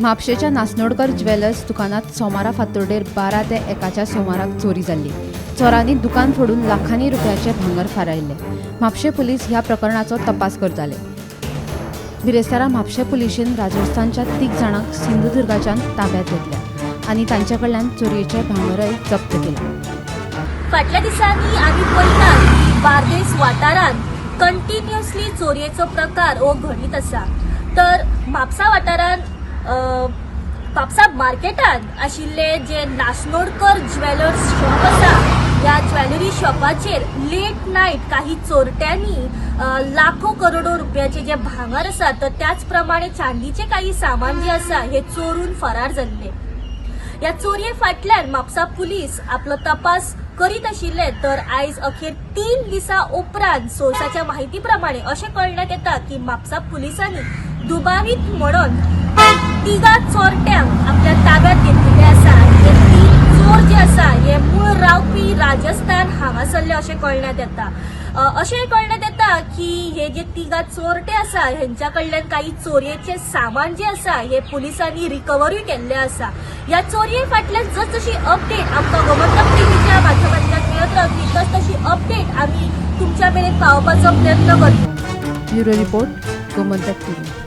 म्हापशेच्या नासनोडकर jewellers दुकानात सोमारा फांतोडेर 12 ते 1च्या सुमाराक चोरी जाल्ली। चोरांनी दुकान फोडून लाखांनी रुपयाचे भांगर फारायले। म्हापशे पुलीस ह्या प्रकरणाचो तपास करताले। बिरेस्तारा म्हापशे पुलिशेन राजस्थानच्या 3 जाणांक सिंधुदुर्गाच्यान ताब्यात घेतल्या आणि तांचे कडल्यान चोरयेचे भांगरय जप्त केले। फाटल्या दिसांनी आमी पळयतात की बार्देस वाठारांत कंटिन्युअसली चोरयेचो प्रकार हो घडीत आसा। तर म्हापसा वाठारांत म्हापसा मार्केटांत आशिल्ले जे नासनोडकर ज्वेलर्स शॉप आसा, ह्या ज्वेलरी शॉपाचेर लेट नाईट काही चोरट्यांनी लाखो करोडो रुपयाचे जे भांगर आसा तर त्याच प्रमाणे चांदीचे काही सामान जे आसा हे चोरून फरार जाल्ले। या चोरये फाटल्यान म्हापसा पुलीस आपलो तपास करीत आशिल्ले। तर आयज अखेर 3 दिसा उपरांत सोर्साच्या माहिती प्रमाणे अशें कळण्यात येता की म्हापसा पुलिसांनी दुबावीत म्हणून 3 चोरट्यांक आपल्या ताब्यात घेतलेले आसा। हे 3 चोर जे आसा हे मूळ रावपी राजस्थान हांगासरले अशें कळण्यात येता। अशें कळण्यात येता की हे जे 3 चोरटे आसा हेंच्या कडल्यान काही चोरयेचे सामान जे आसा हे पुलिसांनी रिकवरूय केल्ले आसा। या चोरये फाटल्यान जशी अपडेट आमकां गोमंतक टीव्हीच्या माध्यमांतल्यान मेळत रावतली तशी अपडेट आमी तुमच्या मेरेन पावोवपाचो प्रयत्न करतलो। Bureau report Gomantak TV.